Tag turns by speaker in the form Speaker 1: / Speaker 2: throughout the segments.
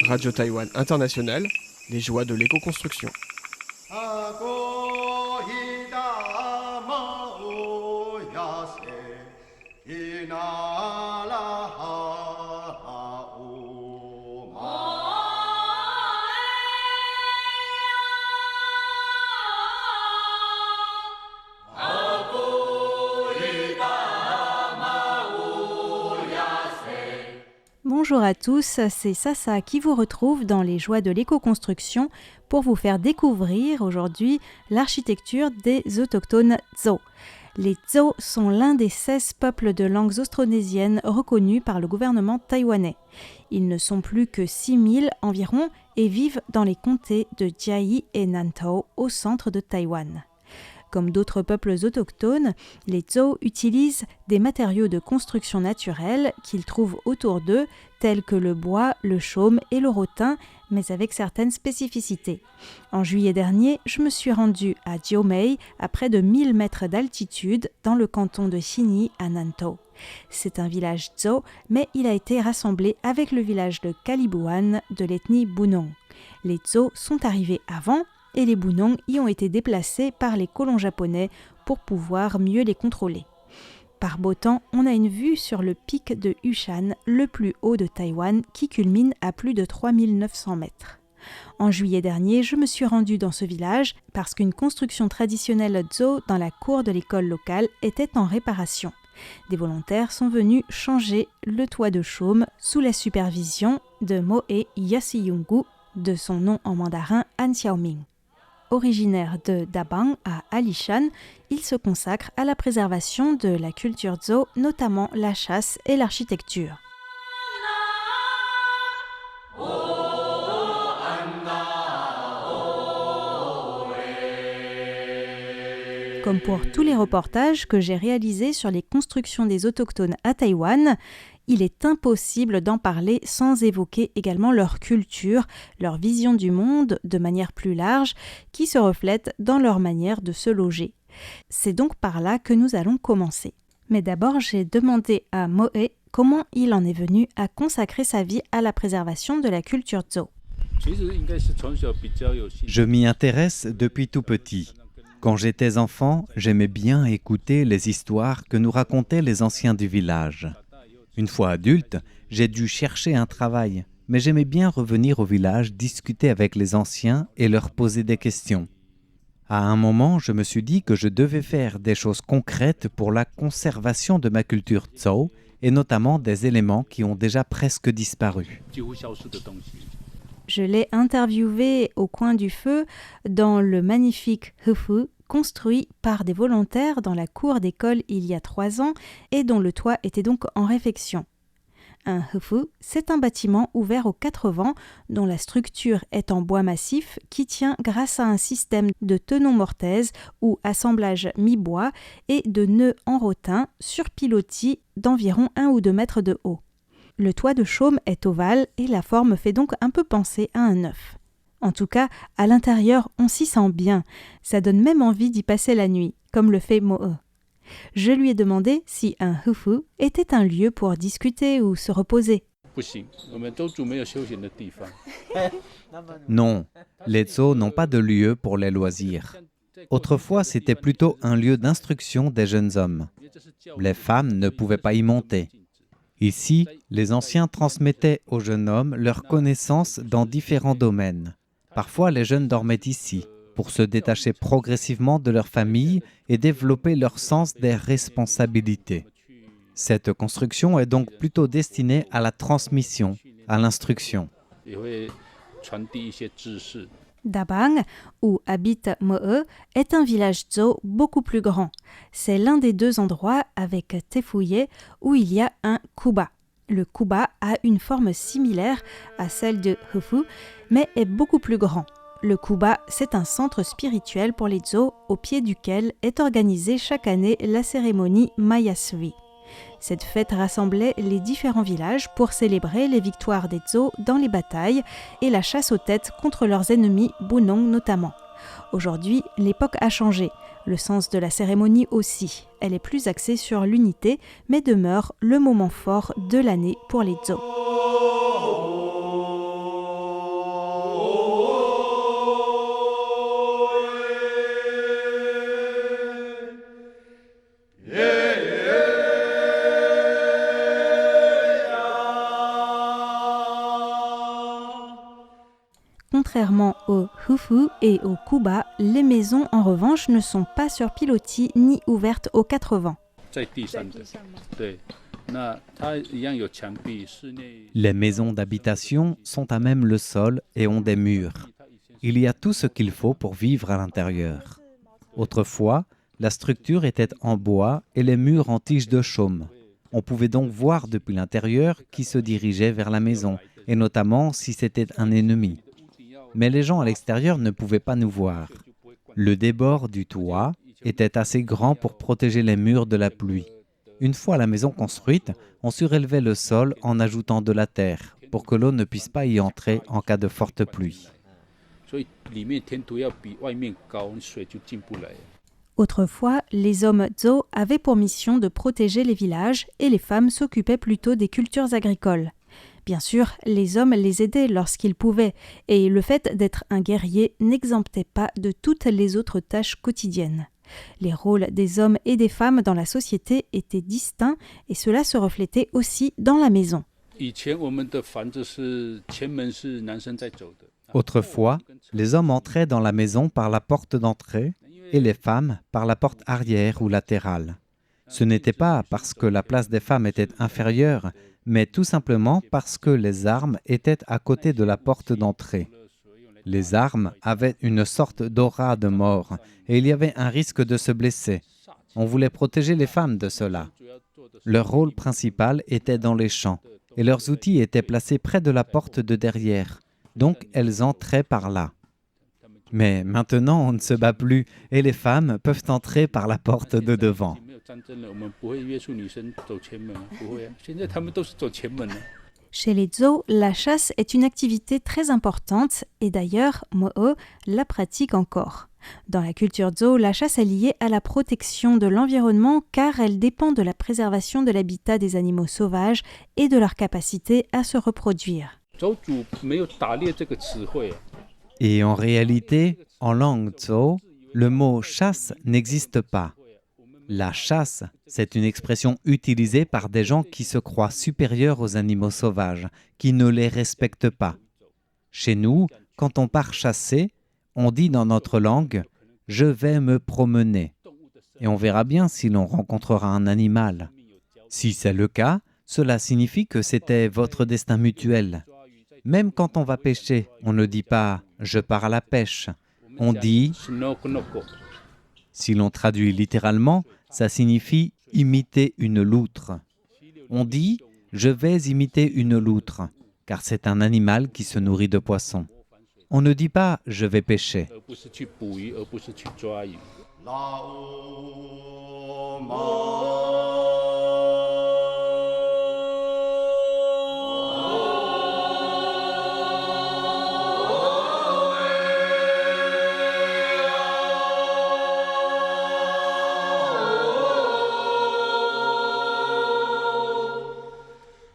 Speaker 1: Radio Taïwan International, les joies de l'éco-construction.
Speaker 2: Bonjour à tous, c'est Sasa qui vous retrouve dans les joies de l'éco-construction pour vous faire découvrir aujourd'hui l'architecture des autochtones Tso. Les Tso sont l'un des 16 peuples de langues austronésiennes reconnus par le gouvernement taïwanais. Ils ne sont plus que 6000 environ et vivent dans les comtés de Jiayi et Nantou au centre de Taïwan. Comme d'autres peuples autochtones, les Tso utilisent des matériaux de construction naturelle qu'ils trouvent autour d'eux, tels que le bois, le chaume et le rotin, mais avec certaines spécificités. En juillet dernier, je me suis rendue à Jiaomei, à près de 1000 mètres d'altitude, dans le canton de Xinyi à Nantou. C'est un village Tso, mais il a été rassemblé avec le village de Kalibuan de l'ethnie Bunong. Les Tso sont arrivés avant, et les Bunong y ont été déplacés par les colons japonais pour pouvoir mieux les contrôler. Par beau temps, on a une vue sur le pic de Yushan, le plus haut de Taïwan, qui culmine à plus de 3900 mètres. En juillet dernier, je me suis rendue dans ce village parce qu'une construction traditionnelle Tso dans la cour de l'école locale était en réparation. Des volontaires sont venus changer le toit de chaume sous la supervision de Moe Yasiyungu, de son nom en mandarin Han Xiaoming. Originaire de Dabang à Alishan, il se consacre à la préservation de la culture Tso, notamment la chasse et l'architecture. Comme pour tous les reportages que j'ai réalisés sur les constructions des autochtones à Taïwan, il est impossible d'en parler sans évoquer également leur culture, leur vision du monde de manière plus large, qui se reflète dans leur manière de se loger. C'est donc par là que nous allons commencer. Mais d'abord, j'ai demandé à Moe comment il en est venu à consacrer sa vie à la préservation de la culture Tso.
Speaker 3: Je m'y intéresse depuis tout petit. Quand j'étais enfant, j'aimais bien écouter les histoires que nous racontaient les anciens du village. Une fois adulte, j'ai dû chercher un travail, mais j'aimais bien revenir au village, discuter avec les anciens et leur poser des questions. À un moment, je me suis dit que je devais faire des choses concrètes pour la conservation de ma culture Tso, et notamment des éléments qui ont déjà presque disparu.
Speaker 2: Je l'ai interviewé au coin du feu dans le magnifique Hufu, construit par des volontaires dans la cour d'école il y a 3 ans et dont le toit était donc en réfection. Un Hufu, c'est un bâtiment ouvert aux 4 vents dont la structure est en bois massif qui tient grâce à un système de tenons mortaise ou assemblage mi-bois et de nœuds en rotin sur pilotis d'environ 1 ou 2 mètres de haut. Le toit de chaume est ovale et la forme fait donc un peu penser à un œuf. En tout cas, à l'intérieur, on s'y sent bien. Ça donne même envie d'y passer la nuit, comme le fait Moe. Je lui ai demandé si un Hufu était un lieu pour discuter ou se reposer.
Speaker 3: Non, les Tso n'ont pas de lieu pour les loisirs. Autrefois, c'était plutôt un lieu d'instruction des jeunes hommes. Les femmes ne pouvaient pas y monter. Ici, les anciens transmettaient aux jeunes hommes leurs connaissances dans différents domaines. Parfois, les jeunes dormaient ici pour se détacher progressivement de leur famille et développer leur sens des responsabilités. Cette construction est donc plutôt destinée à la transmission, à l'instruction.
Speaker 2: Dabang, où habite Moe, est un village Tso beaucoup plus grand. C'est l'un des 2 endroits avec Tefuye où il y a un kuba. Le kuba a une forme similaire à celle de Hufu, mais est beaucoup plus grand. Le kuba, c'est un centre spirituel pour les Tso, au pied duquel est organisée chaque année la cérémonie Mayasui. Cette fête rassemblait les différents villages pour célébrer les victoires des Tso dans les batailles et la chasse aux têtes contre leurs ennemis Bunong notamment. Aujourd'hui, l'époque a changé. Le sens de la cérémonie aussi. Elle est plus axée sur l'unité, mais demeure le moment fort de l'année pour les Zo. Contrairement au hufu et au kuba, les maisons en revanche ne sont pas sur pilotis ni ouvertes aux 4 vents.
Speaker 3: Les maisons d'habitation sont à même le sol et ont des murs. Il y a tout ce qu'il faut pour vivre à l'intérieur. Autrefois, la structure était en bois et les murs en tiges de chaume. On pouvait donc voir depuis l'intérieur qui se dirigeait vers la maison, et notamment si c'était un ennemi. Mais les gens à l'extérieur ne pouvaient pas nous voir. Le débord du toit était assez grand pour protéger les murs de la pluie. Une fois la maison construite, on surélevait le sol en ajoutant de la terre pour que l'eau ne puisse pas y entrer en cas de forte pluie.
Speaker 2: Autrefois, les hommes Zo avaient pour mission de protéger les villages et les femmes s'occupaient plutôt des cultures agricoles. Bien sûr, les hommes les aidaient lorsqu'ils pouvaient, et le fait d'être un guerrier n'exemptait pas de toutes les autres tâches quotidiennes. Les rôles des hommes et des femmes dans la société étaient distincts, et cela se reflétait aussi dans la maison.
Speaker 3: Autrefois, les hommes entraient dans la maison par la porte d'entrée et les femmes par la porte arrière ou latérale. Ce n'était pas parce que la place des femmes était inférieure, mais tout simplement parce que les armes étaient à côté de la porte d'entrée. Les armes avaient une sorte d'aura de mort et il y avait un risque de se blesser. On voulait protéger les femmes de cela. Leur rôle principal était dans les champs et leurs outils étaient placés près de la porte de derrière. Donc elles entraient par là. Mais maintenant, on ne se bat plus et les femmes peuvent entrer par la porte de devant.
Speaker 2: Chez les Zo, la chasse est une activité très importante et d'ailleurs, Mo'o la pratique encore. Dans la culture Zo, la chasse est liée à la protection de l'environnement car elle dépend de la préservation de l'habitat des animaux sauvages et de leur capacité à se reproduire.
Speaker 3: Et en réalité, en langue Zo, le mot « chasse » n'existe pas. La chasse, c'est une expression utilisée par des gens qui se croient supérieurs aux animaux sauvages, qui ne les respectent pas. Chez nous, quand on part chasser, on dit dans notre langue « je vais me promener » et on verra bien si l'on rencontrera un animal. Si c'est le cas, cela signifie que c'était votre destin mutuel. Même quand on va pêcher, on ne dit pas « je pars à la pêche », on dit « si l'on traduit littéralement, ça signifie « imiter une loutre ». On dit « je vais imiter une loutre », car c'est un animal qui se nourrit de poissons. On ne dit pas « je vais pêcher ».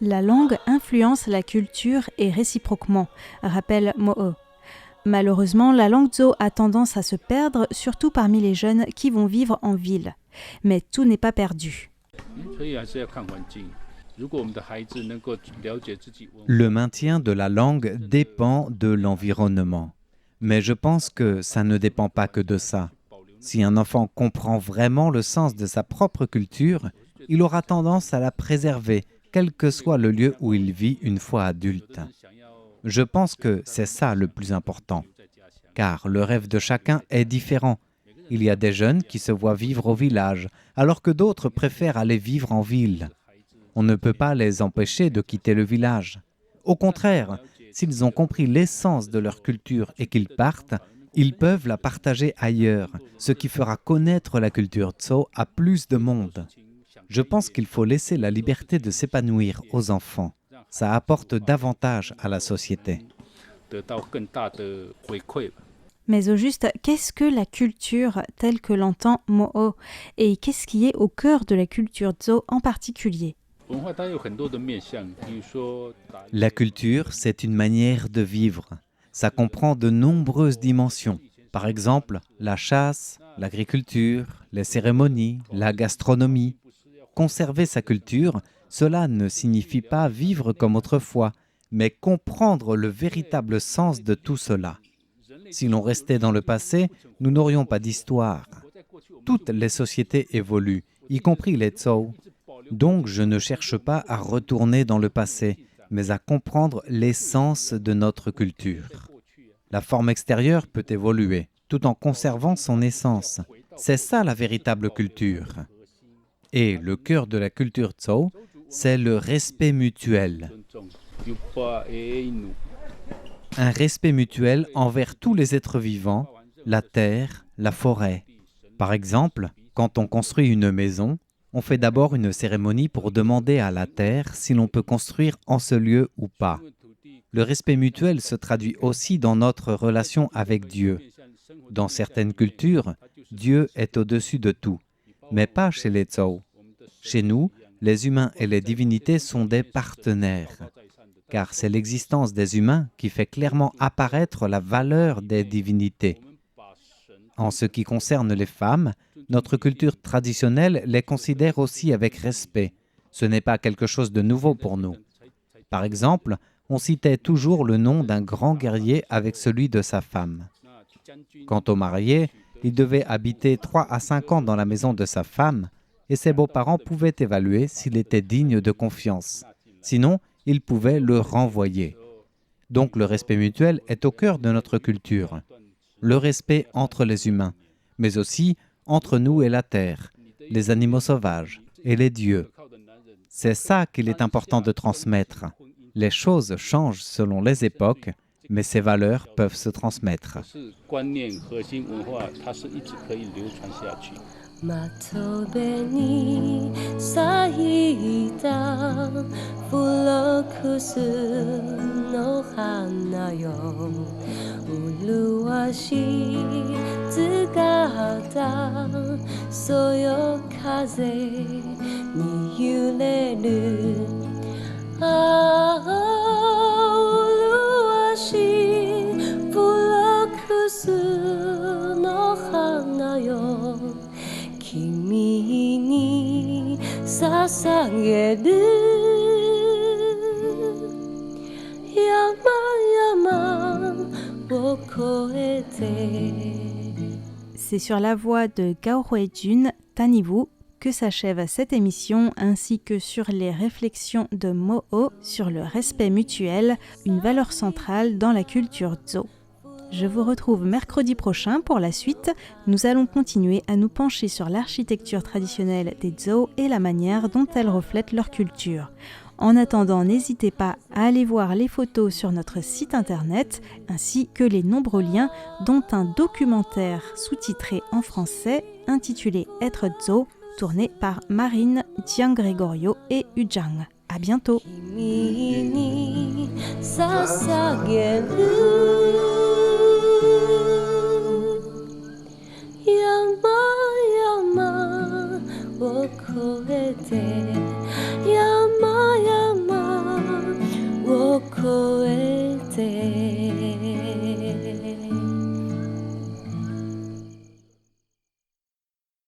Speaker 2: La langue influence la culture et réciproquement, rappelle Mo'o. Malheureusement, la langue Zo a tendance à se perdre, surtout parmi les jeunes qui vont vivre en ville. Mais tout n'est pas perdu.
Speaker 3: Le maintien de la langue dépend de l'environnement. Mais je pense que ça ne dépend pas que de ça. Si un enfant comprend vraiment le sens de sa propre culture, il aura tendance à la préserver, quel que soit le lieu où il vit une fois adulte. Je pense que c'est ça le plus important, car le rêve de chacun est différent. Il y a des jeunes qui se voient vivre au village, alors que d'autres préfèrent aller vivre en ville. On ne peut pas les empêcher de quitter le village. Au contraire, s'ils ont compris l'essence de leur culture et qu'ils partent, ils peuvent la partager ailleurs, ce qui fera connaître la culture Zo à plus de monde. Je pense qu'il faut laisser la liberté de s'épanouir aux enfants. Ça apporte davantage à la société.
Speaker 2: Mais au juste, qu'est-ce que la culture telle que l'entend Mo'o? Et qu'est-ce qui est au cœur de la culture Zo en particulier?
Speaker 3: La culture, c'est une manière de vivre. Ça comprend de nombreuses dimensions. Par exemple, la chasse, l'agriculture, les cérémonies, la gastronomie. Conserver sa culture, cela ne signifie pas vivre comme autrefois, mais comprendre le véritable sens de tout cela. Si l'on restait dans le passé, nous n'aurions pas d'histoire. Toutes les sociétés évoluent, y compris les Zhou. Donc je ne cherche pas à retourner dans le passé, mais à comprendre l'essence de notre culture. La forme extérieure peut évoluer, tout en conservant son essence. C'est ça la véritable culture. Et le cœur de la culture Zhou, c'est le respect mutuel. Un respect mutuel envers tous les êtres vivants, la terre, la forêt. Par exemple, quand on construit une maison, on fait d'abord une cérémonie pour demander à la terre si l'on peut construire en ce lieu ou pas. Le respect mutuel se traduit aussi dans notre relation avec Dieu. Dans certaines cultures, Dieu est au-dessus de tout, mais pas chez les Zhou. Chez nous, les humains et les divinités sont des partenaires, car c'est l'existence des humains qui fait clairement apparaître la valeur des divinités. En ce qui concerne les femmes, notre culture traditionnelle les considère aussi avec respect. Ce n'est pas quelque chose de nouveau pour nous. Par exemple, on citait toujours le nom d'un grand guerrier avec celui de sa femme. Quant au marié, il devait habiter 3 à 5 ans dans la maison de sa femme et ses beaux-parents pouvaient évaluer s'il était digne de confiance. Sinon, ils pouvaient le renvoyer. Donc le respect mutuel est au cœur de notre culture. Le respect entre les humains, mais aussi entre nous et la terre, les animaux sauvages et les dieux. C'est ça qu'il est important de transmettre. Les choses changent selon les époques, mais ces valeurs peuvent se transmettre.
Speaker 2: C'est sur la voix de Gao Huijun, Taniwu, que s'achève cette émission, ainsi que sur les réflexions de Mo'o sur le respect mutuel, une valeur centrale dans la culture Zo. Je vous retrouve mercredi prochain pour la suite. Nous allons continuer à nous pencher sur l'architecture traditionnelle des Zo et la manière dont elle reflète leur culture. En attendant, n'hésitez pas à aller voir les photos sur notre site internet, ainsi que les nombreux liens, dont un documentaire sous-titré en français intitulé Être Zo, tourné par Marine Giangregorio et Ujang. À bientôt. Yama yama を越えて